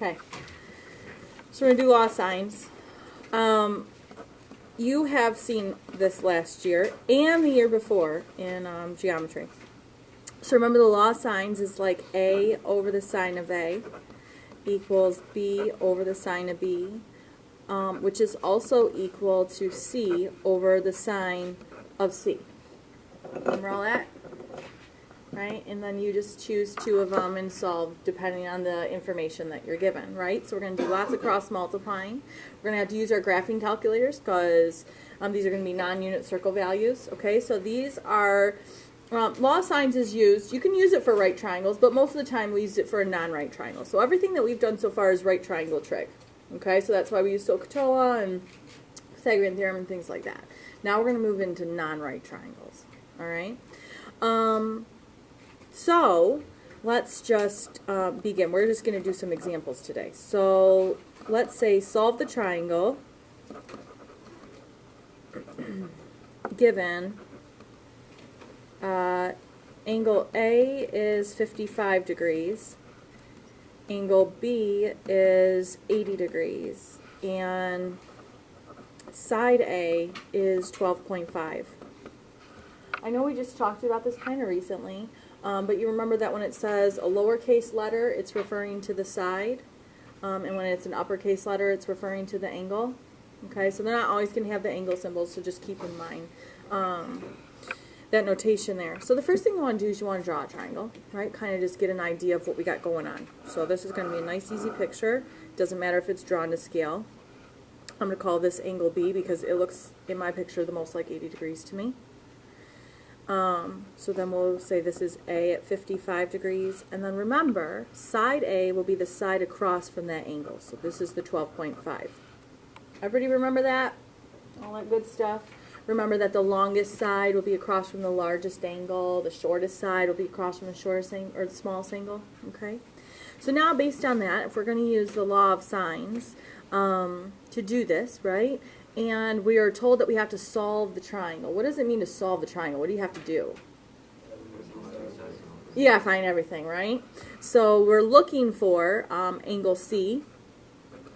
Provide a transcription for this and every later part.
Okay. So we're going to do law signs. You have seen this last year and the year before in geometry. So remember the law signs is like A over the sine of A equals B over the sine of B, which is also equal to C over the sine of C. Remember all that? Right? And then you just choose two of them and solve depending on the information that you're given, right? So we're going to do lots of cross multiplying. We're going to have to use our graphing calculators because these are going to be non-unit circle values, okay? So these are, law signs is used, you can use it for right triangles, but most of the time we use it for a non-right triangle. So everything that we've done so far is right triangle trig, okay? So that's why we use SOHCAHTOA and Pythagorean theorem and things like that. Now we're going to move into non-right triangles, all right? So let's just begin. We're just going to do some examples today. So let's say solve the triangle given angle A is 55 degrees, angle B is 80 degrees, and side A is 12.5. I know we just talked about this kind of recently. But you remember that when it says a lowercase letter, it's referring to the side, and when it's an uppercase letter, it's referring to the angle. Okay, so they're not always going to have the angle symbols, so just keep in mind that notation there. So the first thing you want to do is you want to draw a triangle, right? Kind of just get an idea of what we got going on. So this is going to be a nice, easy picture. Doesn't matter if it's drawn to scale. I'm going to call this angle B because it looks, in my picture, the most like 80 degrees to me. So then we'll say this is A at 55 degrees, and then remember, side A will be the side across from that angle, so this is the 12.5. Everybody remember that? All that good stuff? Remember that the longest side will be across from the largest angle, the shortest side will be across from the shortest angle, or the smallest angle, okay? So now based on that, if we're going to use the law of sines to do this, right? And we are told that we have to solve the triangle. What does it mean to solve the triangle? What do you have to do? Yeah, find everything, right? So we're looking for angle C,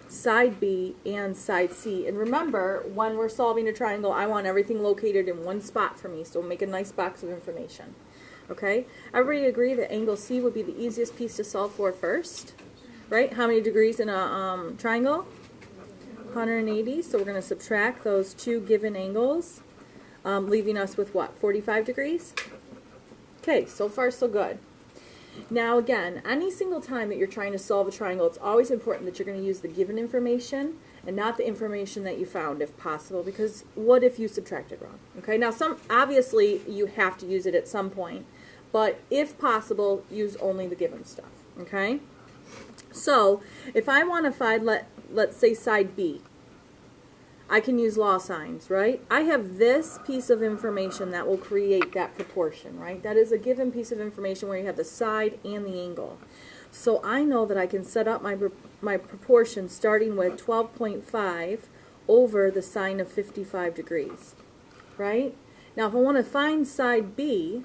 side B, and side C. And remember, when we're solving a triangle, I want everything located in one spot for me, so make a nice box of information. Okay? Everybody agree that angle C would be the easiest piece to solve for first? Right? How many degrees in a triangle? 180, so we're going to subtract those two given angles, leaving us with what, 45 degrees? Okay, so far so good. Now again, any single time that you're trying to solve a triangle, it's always important that you're going to use the given information and not the information that you found if possible, because what if you subtracted wrong? Okay, now obviously you have to use it at some point, but if possible, use only the given stuff, okay? So if I want to find, let's say side B, I can use law signs, right? I have this piece of information that will create that proportion, right? That is a given piece of information where you have the side and the angle. So I know that I can set up my proportion starting with 12.5 over the sine of 55 degrees, right? Now if I want to find side B,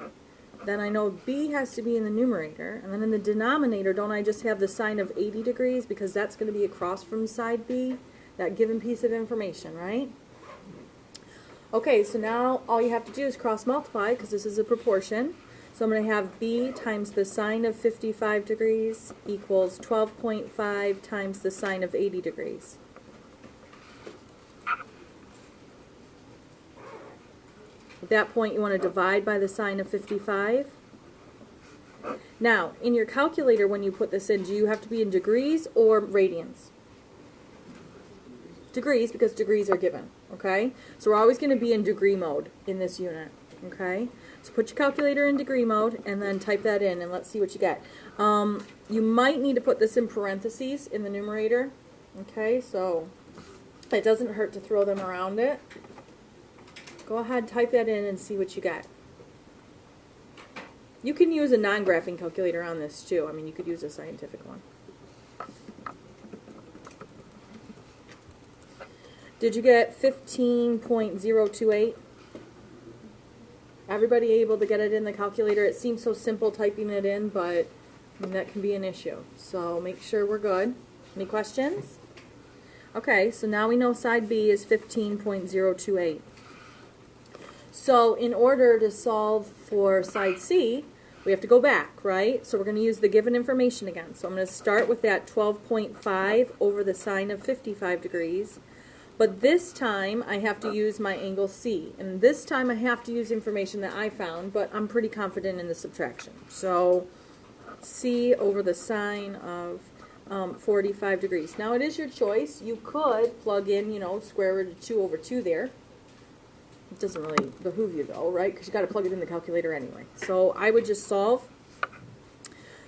then I know B has to be in the numerator, and then in the denominator, don't I just have the sine of 80 degrees because that's going to be across from side B, that given piece of information, right? Okay, so now all you have to do is cross multiply because this is a proportion. So I'm going to have B times the sine of 55 degrees equals 12.5 times the sine of 80 degrees. At that point, you want to divide by the sine of 55. Now, in your calculator, when you put this in, do you have to be in degrees or radians? Degrees, because degrees are given, okay? So we're always going to be in degree mode in this unit, okay? So put your calculator in degree mode and then type that in and let's see what you get. You might need to put this in parentheses in the numerator, okay? So it doesn't hurt to throw them around it. Go ahead, type that in and see what you get. You can use a non-graphing calculator on this too. I mean, you could use a scientific one. Did you get 15.028? Everybody able to get it in the calculator? It seems so simple typing it in, but I mean, that can be an issue. So make sure we're good. Any questions? Okay, so now we know side B is 15.028. So in order to solve for side C, we have to go back, right? So we're going to use the given information again. So I'm going to start with that 12.5 over the sine of 55 degrees. But this time I have to use my angle C. And this time I have to use information that I found, but I'm pretty confident in the subtraction. So C over the sine of 45 degrees. Now it is your choice. You could plug in, square root of 2 over 2 there. It doesn't really behoove you though, right? Because you got to plug it in the calculator anyway. So I would just solve.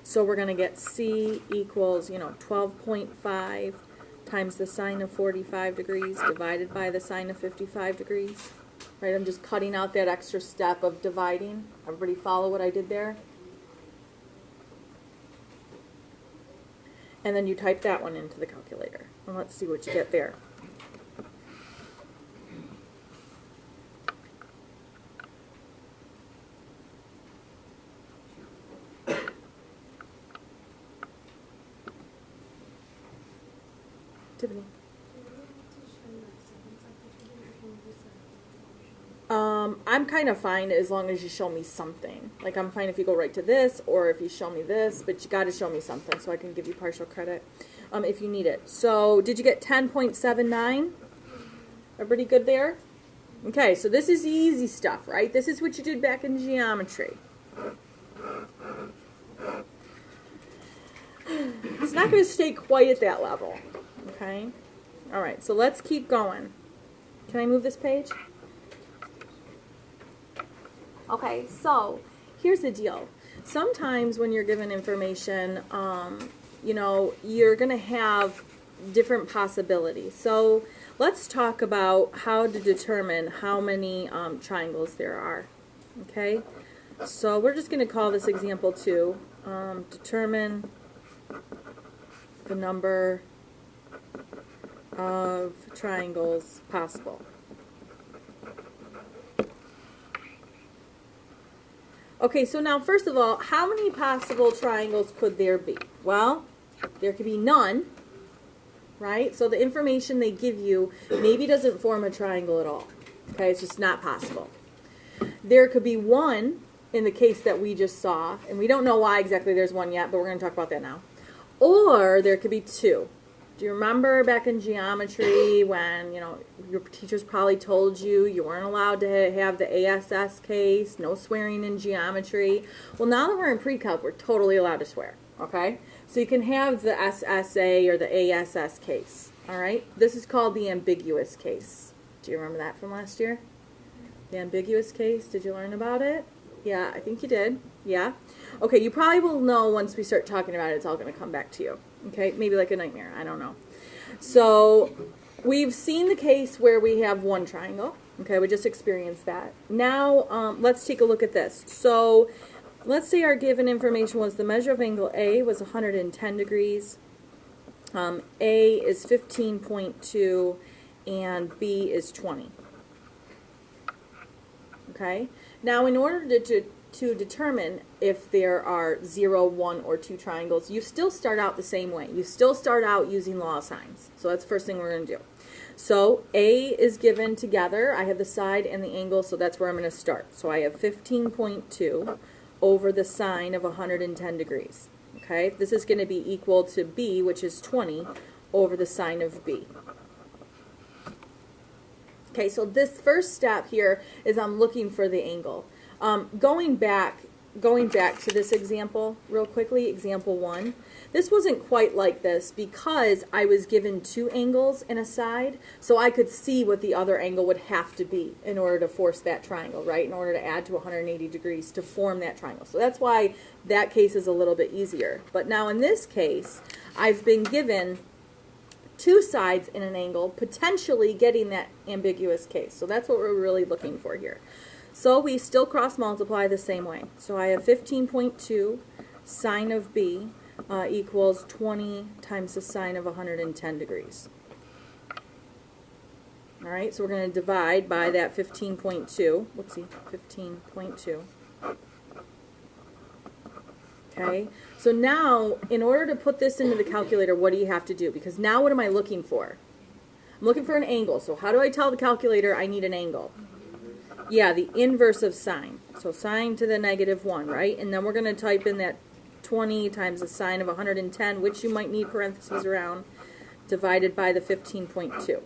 So we're going to get C equals, 12.5 times the sine of 45 degrees divided by the sine of 55 degrees. Right? I'm just cutting out that extra step of dividing. Everybody follow what I did there? And then you type that one into the calculator. And let's see what you get there. Tiffany. I'm kind of fine as long as you show me something. Like I'm fine if you go right to this or if you show me this, but you got to show me something so I can give you partial credit if you need it. So did you get 10.79? Everybody good there? Okay, so this is easy stuff, right? This is what you did back in geometry. It's not going to stay quite at that level. Okay? All right, so let's keep going. Can I move this page? Okay, so here's the deal. Sometimes when you're given information, you're going to have different possibilities. So let's talk about how to determine how many triangles there are. Okay? So we're just going to call this example 2. Determine the number of triangles possible. Okay, so now first of all, how many possible triangles could there be? Well, there could be none, right? So the information they give you maybe doesn't form a triangle at all. Okay, it's just not possible. There could be one in the case that we just saw, and we don't know why exactly there's one yet, but we're going to talk about that now. Or there could be 2. Do you remember back in geometry when, your teachers probably told you weren't allowed to have the ASS case, no swearing in geometry? Well, now that we're in pre-calc, we're totally allowed to swear, okay? So you can have the SSA or the ASS case, all right? This is called the ambiguous case. Do you remember that from last year? The ambiguous case, did you learn about it? Yeah, I think you did. Yeah? Okay, you probably will know once we start talking about it, it's all going to come back to you. Okay, maybe like a nightmare, I don't know. So we've seen the case where we have one triangle. Okay, we just experienced that. Now let's take a look at this. So let's say our given information was the measure of angle A was 110 degrees. A is 15.2 and B is 20. Okay, now in order to determine if there are 0, 1, or 2 triangles, you still start out the same way. You still start out using law of sines. So that's the first thing we're going to do. So A is given together. I have the side and the angle, so that's where I'm going to start. So I have 15.2 over the sine of 110 degrees. Okay, this is going to be equal to B, which is 20, over the sine of B. Okay, so this first step here is I'm looking for the angle. Going back to this example real quickly, example 1, this wasn't quite like this because I was given 2 angles and a side, so I could see what the other angle would have to be in order to force that triangle, right? In order to add to 180 degrees to form that triangle. So that's why that case is a little bit easier. But now in this case, I've been given 2 sides in an angle, potentially getting that ambiguous case. So that's what we're really looking for here. So we still cross multiply the same way. So I have 15.2 sine of B equals 20 times the sine of 110 degrees. All right, so we're going to divide by that 15.2. Whoopsie, 15.2. Okay, so now in order to put this into the calculator, what do you have to do? Because now what am I looking for? I'm looking for an angle. So how do I tell the calculator I need an angle? Yeah, the inverse of sine. So sine to the -1, right? And then we're going to type in that 20 times the sine of 110, which you might need parentheses around, divided by the 15.2.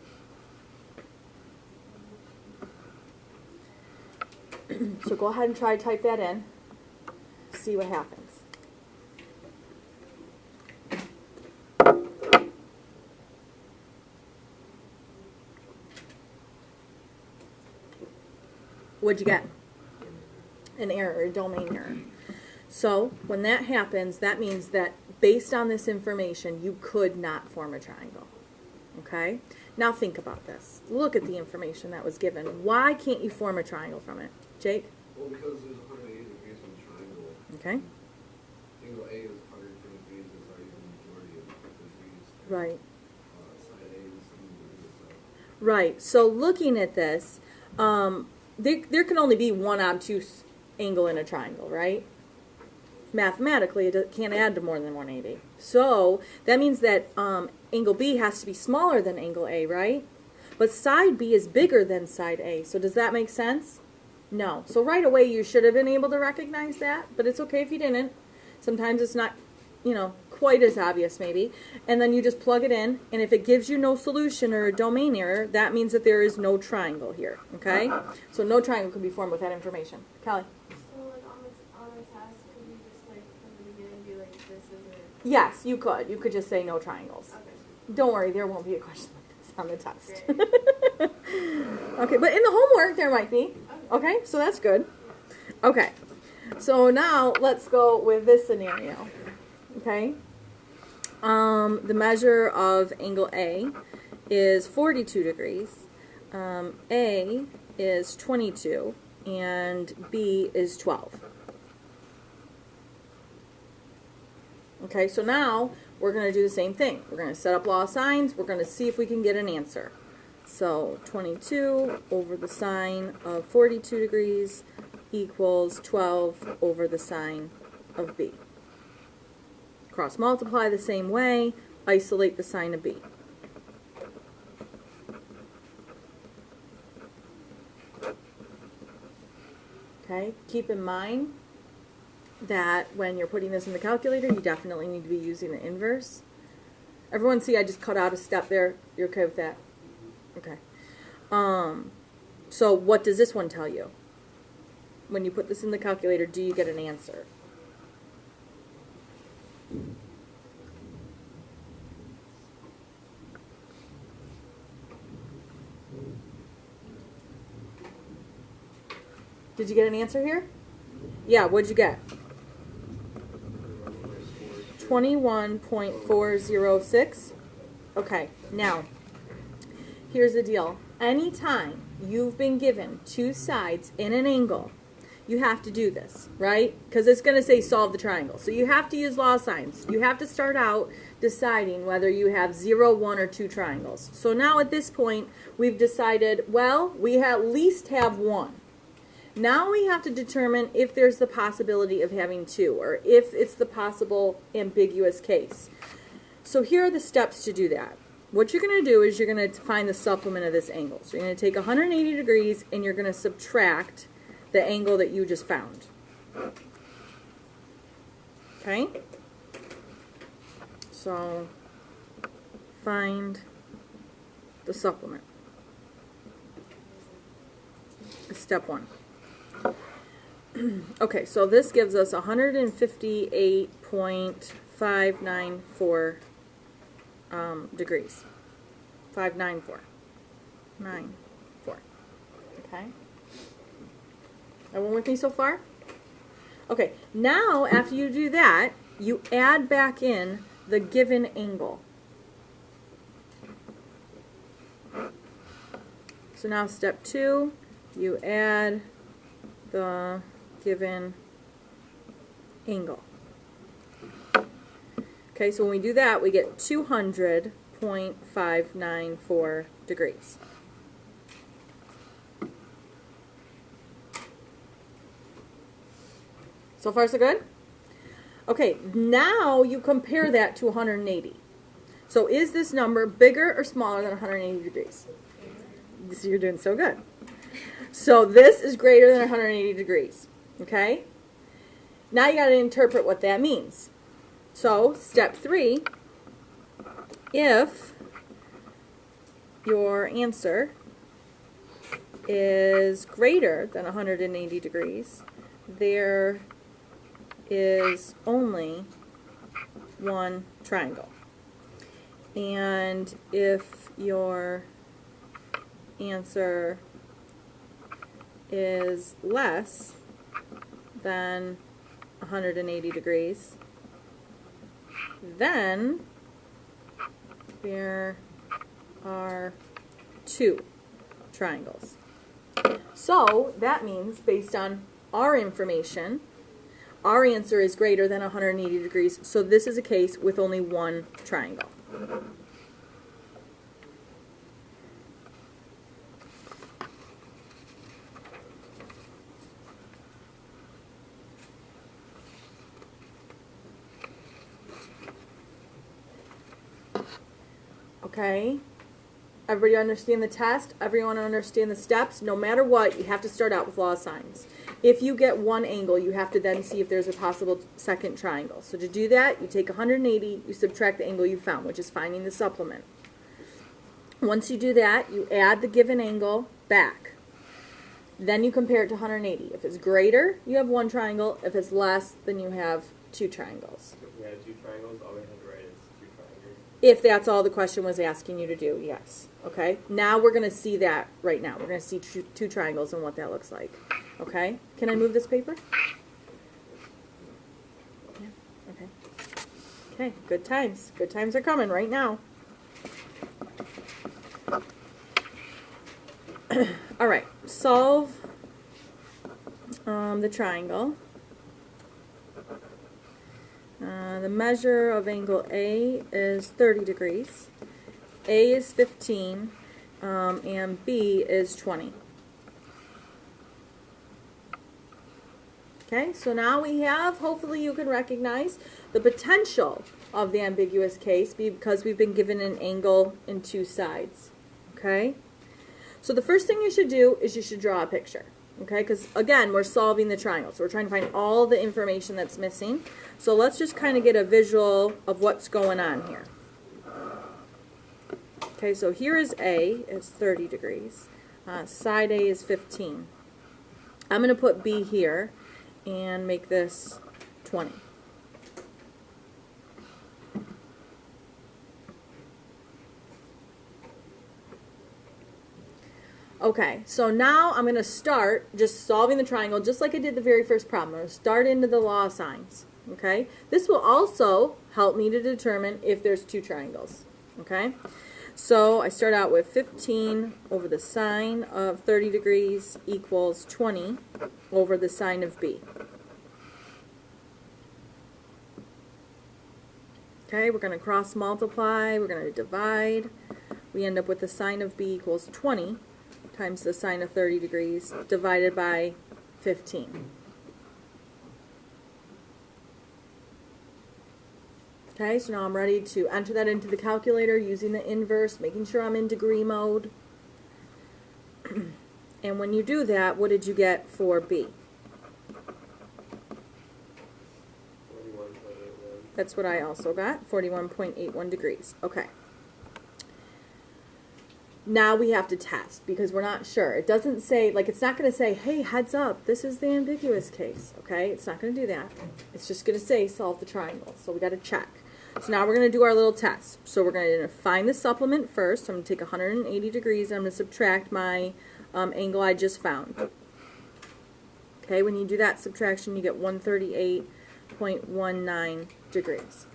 So go ahead and try to type that in. See what happens. What'd you get? An error, a domain error. So when that happens, that means that based on this information, you could not form a triangle. Okay? Now think about this. Look at the information that was given. Why can't you form a triangle from it? Jake? Well, because there's 180 degrees on the triangle. Okay. Angle A is 120 degrees, is our even majority of degrees. Right. Side A is 70 degrees. So. Right. So looking at this, there can only be one obtuse angle in a triangle, right? Mathematically, it can't add to more than 180. So that means that angle B has to be smaller than angle A, right? But side B is bigger than side A. So does that make sense? No. So right away you should have been able to recognize that, but it's okay if you didn't. Sometimes it's not, quite as obvious maybe. And then you just plug it in, and if it gives you no solution or a domain error, that means that there is no triangle here, okay? So no triangle could be formed with that information. Kelly? So like on the test, could you just like from the beginning be like, this isn't... Yes, you could. You could just say no triangles. Okay. Don't worry, there won't be a question like this on the test. Great. Okay, but in the homework there might be. Okay, so that's good. Okay, so now let's go with this scenario. Okay, the measure of angle A is 42 degrees, A is 22, and B is 12. Okay, so now we're going to do the same thing. We're going to set up law of sines. We're going to see if we can get an answer. So 22 over the sine of 42 degrees equals 12 over the sine of B. Cross multiply the same way, isolate the sine of B. Okay, keep in mind that when you're putting this in the calculator, you definitely need to be using the inverse. Everyone see I just cut out a step there? You're okay with that? Okay. So what does this one tell you? When you put this in the calculator, do you get an answer? Did you get an answer here? Yeah, what'd you get? 21.406. Okay, now, here's the deal. Anytime you've been given two sides in an angle, you have to do this, right? Because it's going to say solve the triangle. So you have to use law of sines. You have to start out deciding whether you have 0, 1, or 2 triangles. So now at this point, we've decided, well, we at least have 1. Now we have to determine if there's the possibility of having 2, or if it's the possible ambiguous case. So here are the steps to do that. What you're going to do is you're going to find the supplement of this angle. So you're going to take 180 degrees and you're going to subtract the angle that you just found. Okay? So find the supplement. Step 1. Okay, so this gives us 158.594 degrees. 594. 94. Okay? Everyone with me so far? Okay, now after you do that, you add back in the given angle. So now step 2, you add the given angle. Okay, so when we do that, we get 200.594 degrees. So far, so good? Okay, now you compare that to 180. So is this number bigger or smaller than 180 degrees? You're doing so good. So this is greater than 180 degrees. Okay? Now you got to interpret what that means. So step 3, if your answer is greater than 180 degrees, there is only one triangle. And if your answer is less than 180 degrees, then there are 2 triangles. So that means, based on our information, our answer is greater than 180 degrees, so this is a case with only one triangle. Okay? Everybody understand the test? Everyone understand the steps? No matter what, you have to start out with law of sines. If you get one angle, you have to then see if there's a possible second triangle. So to do that, you take 180, you subtract the angle you found, which is finding the supplement. Once you do that, you add the given angle back. Then you compare it to 180. If it's greater, you have one triangle. If it's less, then you have 2 triangles. If we had 2 triangles, all we had to write is 2 triangles. If that's all the question was asking you to do, yes. Okay? Now we're going to see that right now. We're going to see 2 triangles and what that looks like. Okay? Can I move this paper? Yeah. Okay. Okay. Good times. Good times are coming right now. All right. Solve the triangle. The measure of angle A is 30 degrees. A is 15, and B is 20. Okay, so now we have, hopefully you can recognize the potential of the ambiguous case because we've been given an angle in 2 sides. Okay, so the first thing you should do is you should draw a picture. Okay, because again, we're solving the triangle, so we're trying to find all the information that's missing. So let's just kind of get a visual of what's going on here. Okay, so here is A, it's 30 degrees. Side A is 15. I'm going to put B here and make this 20. Okay, so now I'm going to start just solving the triangle just like I did the very first problem. I'm going to start into the law of sines. Okay, this will also help me to determine if there's 2 triangles. Okay, so I start out with 15 over the sine of 30 degrees equals 20 over the sine of B. Okay, we're going to cross multiply, we're going to divide. We end up with the sine of B equals 20 times the sine of 30 degrees divided by 15. Okay, so now I'm ready to enter that into the calculator using the inverse, making sure I'm in degree mode. And when you do that, what did you get for B? 41.81. That's what I also got, 41.81 degrees. Okay. Now we have to test because we're not sure. It doesn't say, like, it's not going to say, hey, heads up, this is the ambiguous case. Okay, it's not going to do that. It's just going to say solve the triangle. So we got to check. So now we're going to do our little test. So we're going to find the supplement first. So I'm going to take 180 degrees and I'm going to subtract my angle I just found. Okay, when you do that subtraction, you get 138.19 degrees.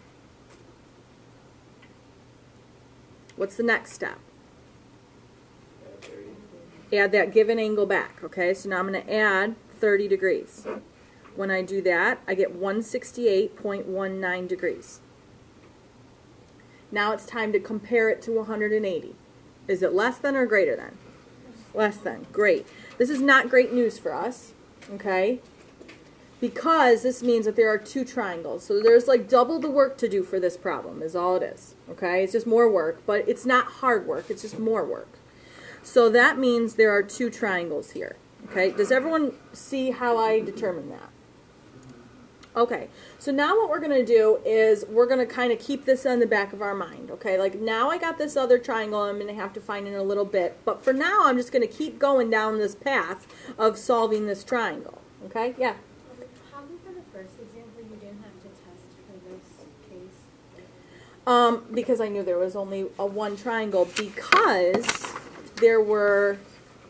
What's the next step? Add that given angle back. Okay, so now I'm going to add 30 degrees. When I do that, I get 168.19 degrees. Now it's time to compare it to 180. Is it less than or greater than? Less than. Great. This is not great news for us. Okay? because this means that there are two triangles. So there's like double the work to do for this problem is all it is. Okay, it's just more work, but it's not hard work, it's just more work. So that means there are two triangles here. Okay, does everyone see how I determine that? Okay, so now what we're going to do is we're going to kind of keep this in the back of our mind. Okay, like now I got this other triangle I'm going to have to find in a little bit, but for now I'm just going to keep going down this path of solving this triangle. Okay, yeah? How come for the first example you didn't have to test for this case? Because I knew there was only a one triangle, because there were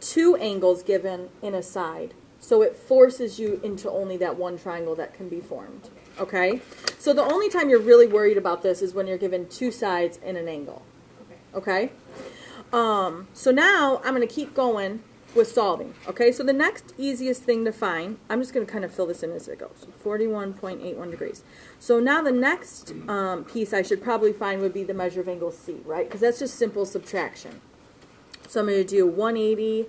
two angles given in a side. So it forces you into only that one triangle that can be formed. Okay? So the only time you're really worried about this is when you're given two sides and an angle. Okay? So now I'm going to keep going with solving. Okay? So the next easiest thing to find, I'm just going to kind of fill this in as it goes. 41.81 degrees. So now the next piece I should probably find would be the measure of angle C, right? Because that's just simple subtraction. So I'm going to do 180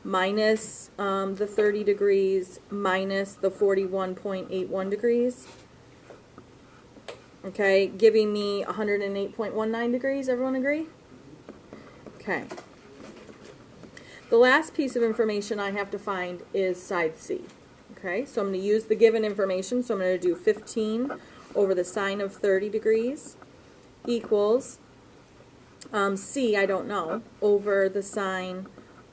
minus the 30 degrees minus the 41.81 degrees. Okay, giving me 108.19 degrees. Everyone agree? Okay. The last piece of information I have to find is side C. Okay, so I'm going to use the given information. So I'm going to do 15 over the sine of 30 degrees equals C, I don't know, over the sine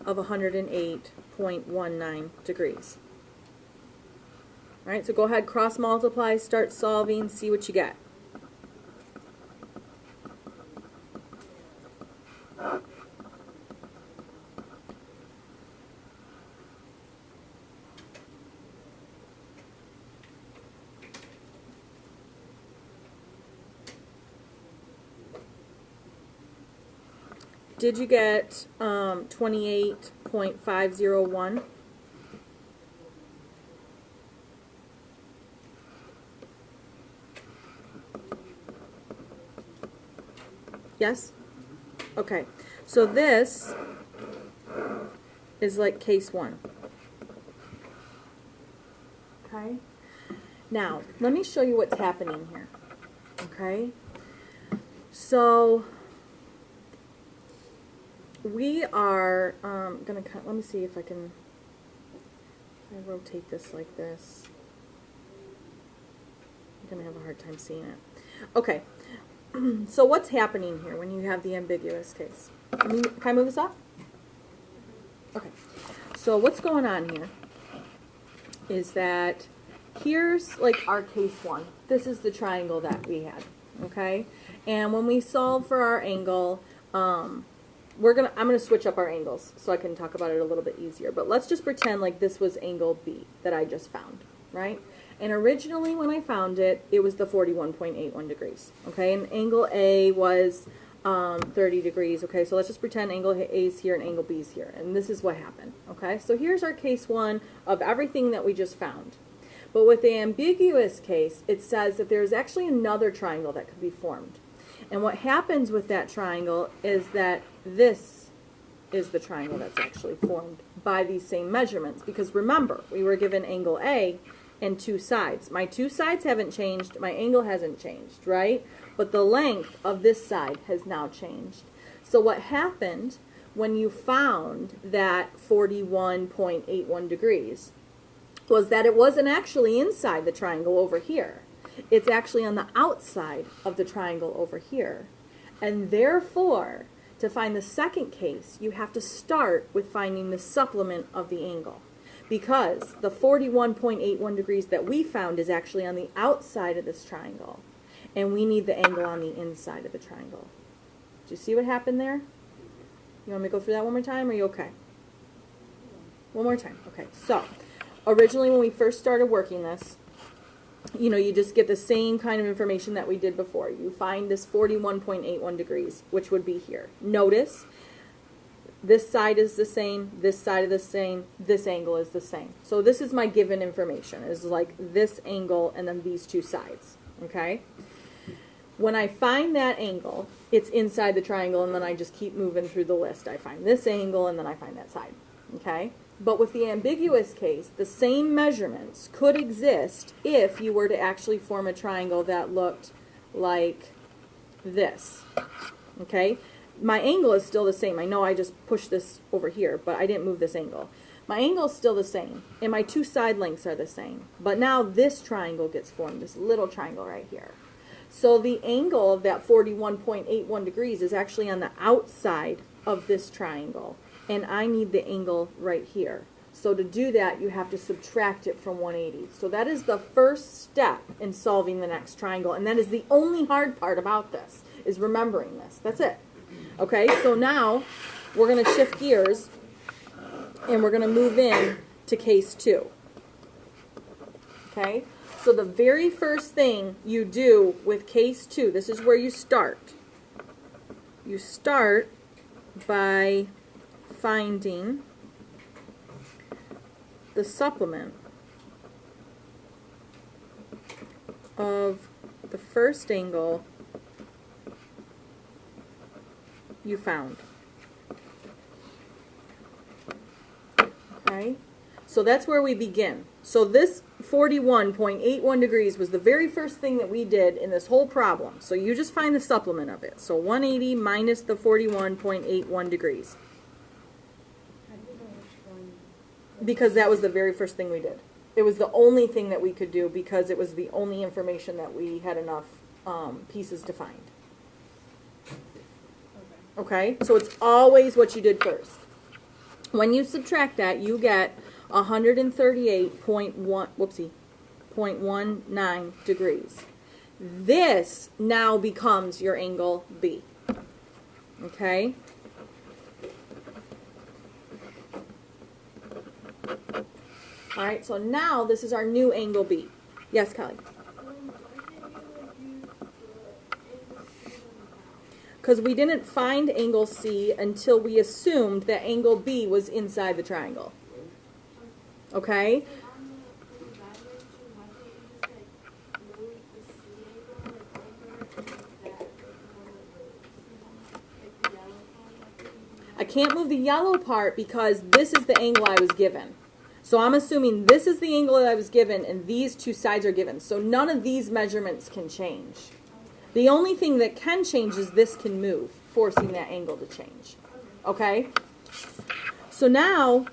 of 108.19 degrees. All right, so go ahead, cross multiply, start solving, see what you get. Did you get 28.501? Yes? Okay. So this is like case one. Okay? Now, let me show you what's happening here. Okay? So we are going to, let me see if I can, if I rotate this like this. I'm going to have a hard time seeing it. Okay, so what's happening here when you have the ambiguous case? Can I move this up? Okay, so what's going on here is that here's like our case one. This is the triangle that we had, okay? And when we solve for our angle, I'm gonna switch up our angles so I can talk about it a little bit easier. But let's just pretend like this was angle B that I just found, right? And originally when I found it, it was the 41.81 degrees, okay? And angle A was 30 degrees, okay? So let's just pretend angle A is here and angle B is here. And this is what happened, okay? So here's our case one of everything that we just found. But with the ambiguous case, it says that there's actually another triangle that could be formed. And what happens with that triangle is that this is the triangle that's actually formed by these same measurements. Because remember, we were given angle A and two sides. My two sides haven't changed. My angle hasn't changed, right? But the length of this side has now changed. So what happened when you found that 41.81 degrees was that it wasn't actually inside the triangle over here. It's actually on the outside of the triangle over here. And therefore, to find the second case, you have to start with finding the supplement of the angle. Because the 41.81 degrees that we found is actually on the outside of this triangle. And we need the angle on the inside of the triangle. Do you see what happened there? You want me to go through that one more time? Or are you okay? One more time. Okay, so originally when we first started working this, you just get the same kind of information that we did before. You find this 41.81 degrees, which would be here. Notice, this side is the same, this side is the same, this angle is the same. So this is my given information, is like this angle and then these two sides, okay? When I find that angle, it's inside the triangle, and then I just keep moving through the list. I find this angle, and then I find that side, okay? But with the ambiguous case, the same measurements could exist if you were to actually form a triangle that looked like this. Okay? My angle is still the same. I know I just pushed this over here, but I didn't move this angle. My angle is still the same, and my two side lengths are the same. But now this triangle gets formed, this little triangle right here. So the angle of that 41.81 degrees is actually on the outside of this triangle, and I need the angle right here. So to do that, you have to subtract it from 180. So that is the first step in solving the next triangle, and that is the only hard part about this, is remembering this. That's it. Okay, so now we're going to shift gears, and we're going to move in to case 2. Okay, so the very first thing you do with case 2, this is where you start. You start by finding the supplement of the first angle you found. Okay, so that's where we begin. So this 41.81 degrees was the very first thing that we did in this whole problem. So you just find the supplement of it. So 180 minus the 41.81 degrees. How do you know which one? Because that was the very first thing we did. It was the only thing that we could do because it was the only information that we had enough pieces to find. Okay. Okay? So it's always what you did first. When you subtract that, you get 138.19 degrees. This now becomes your angle B. Okay? All right, so now this is our new angle B. Yes, Kelly? Because we didn't find angle C until we assumed that angle B was inside the triangle. Okay? I can't move the yellow part because this is the angle I was given. So I'm assuming this is the angle that I was given and these two sides are given. So none of these measurements can change. The only thing that can change is this can move, forcing that angle to change. Okay? So now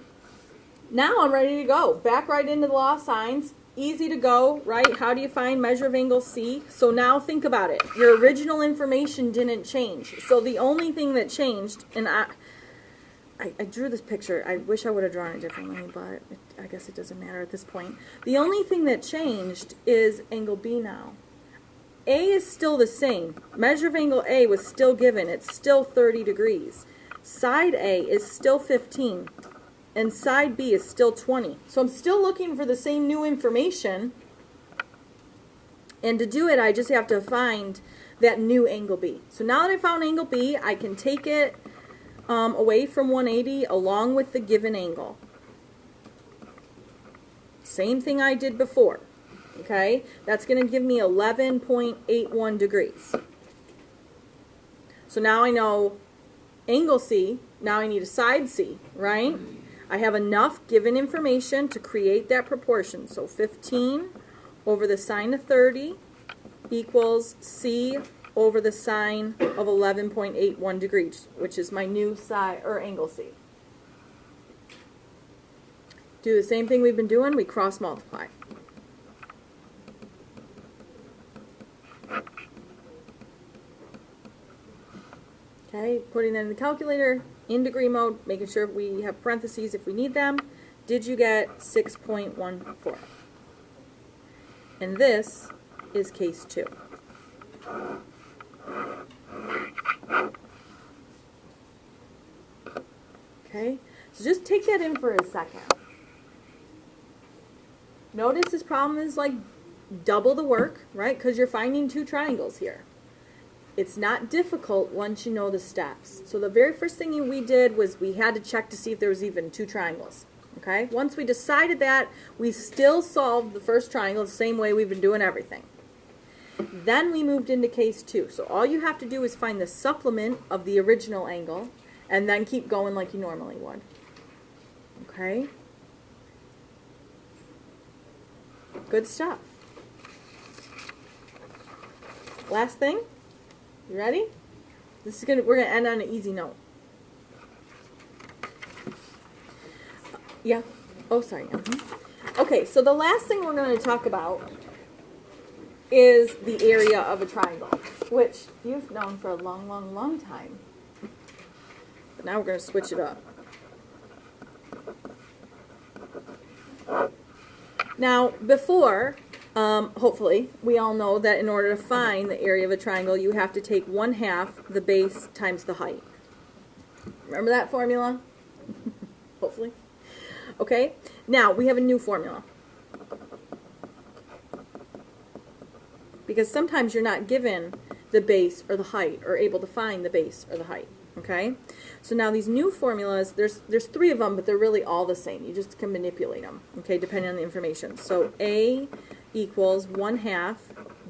I'm ready to go. Back right into the law of sines. Easy to go, right? How do you find measure of angle C? So now think about it. Your original information didn't change. So the only thing that changed, and I drew this picture. I wish I would have drawn it differently, but I guess it doesn't matter at this point. The only thing that changed is angle B now. A is still the same. Measure of angle A was still given. It's still 30 degrees. Side A is still 15. And side B is still 20. So I'm still looking for the same new information. And to do it, I just have to find that new angle B. So now that I found angle B, I can take it away from 180 along with the given angle. Same thing I did before. Okay, that's going to give me 11.81 degrees. So now I know angle C. Now I need a side C, right? I have enough given information to create that proportion. So 15 over the sine of 30 equals C over the sine of 11.81 degrees, which is my new side or angle C. Do the same thing we've been doing. We cross multiply. Okay, putting that in the calculator, in degree mode, making sure we have parentheses if we need them. Did you get 6.14? And this is case 2. Okay, so just take that in for a second. Notice this problem is like double the work, right? Because you're finding two triangles here. It's not difficult once you know the steps. So the very first thing we did was we had to check to see if there was even two triangles. Okay? Once we decided that, we still solved the first triangle the same way we've been doing everything. Then we moved into case 2. So all you have to do is find the supplement of the original angle and then keep going like you normally would. Okay? Good stuff. Last thing. You ready? We're gonna end on an easy note. Yeah. Oh, sorry. Okay, so the last thing we're going to talk about is the area of a triangle, which you've known for a long, long, long time. But now we're going to switch it up. Now, before, hopefully, we all know that in order to find the area of a triangle, you have to take 1/2 the base times the height. Remember that formula? Hopefully. Okay, now we have a new formula. Because sometimes you're not given the base or the height, or able to find the base or the height. Okay, so now these new formulas, there's 3 of them, but they're really all the same. You just can manipulate them, okay, depending on the information. So A equals 1/2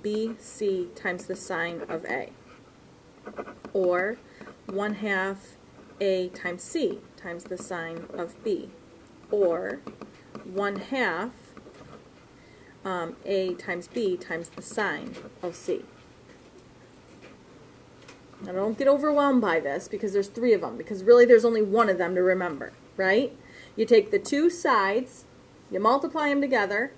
BC times the sine of A. Or 1/2 A times C times the sine of B. Or 1/2 A times B times the sine of C. Now don't get overwhelmed by this because there's 3 of them, because really there's only one of them to remember, right? You take the 2 sides, you multiply them together,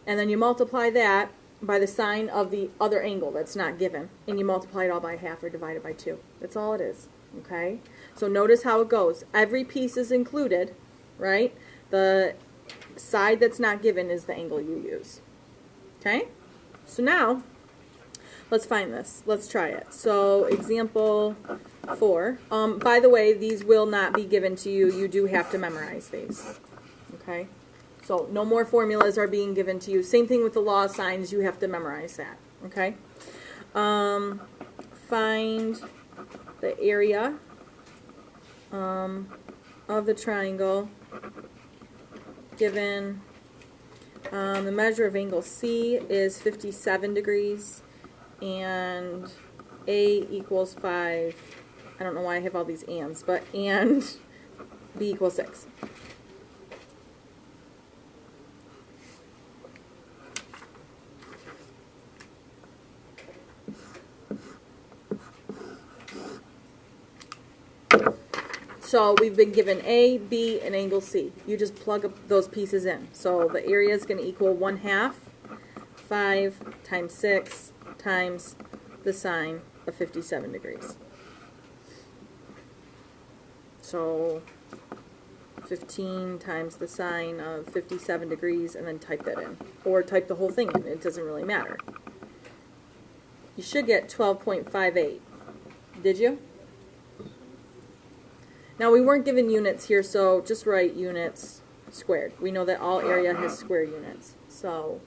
and then you multiply that by the sine of the other angle that's not given, and you multiply it all by 1/2 or divide it by 2. That's all it is, okay? So notice how it goes. Every piece is included, right? The side that's not given is the angle you use. Okay? So now, let's find this. Let's try it. So, example 4. By the way, these will not be given to you. You do have to memorize these. Okay? So, no more formulas are being given to you. Same thing with the law of sines. You have to memorize that. Okay? Find the area of the triangle given the measure of angle C is 57 degrees and A equals 5. I don't know why I have all these ands, but and B equals 6. So we've been given A, B, and angle C. You just plug up those pieces in. So the area is going to equal 1/2 5 times 6 times the sine of 57 degrees. So 15 times the sine of 57 degrees, and then type that in. Or type the whole thing in. It doesn't really matter. You should get 12.58. Did you? Now, we weren't given units here, so just write units squared. We know that all area has square units, so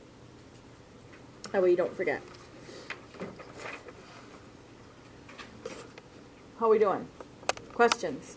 that way you don't forget. How are we doing? Questions?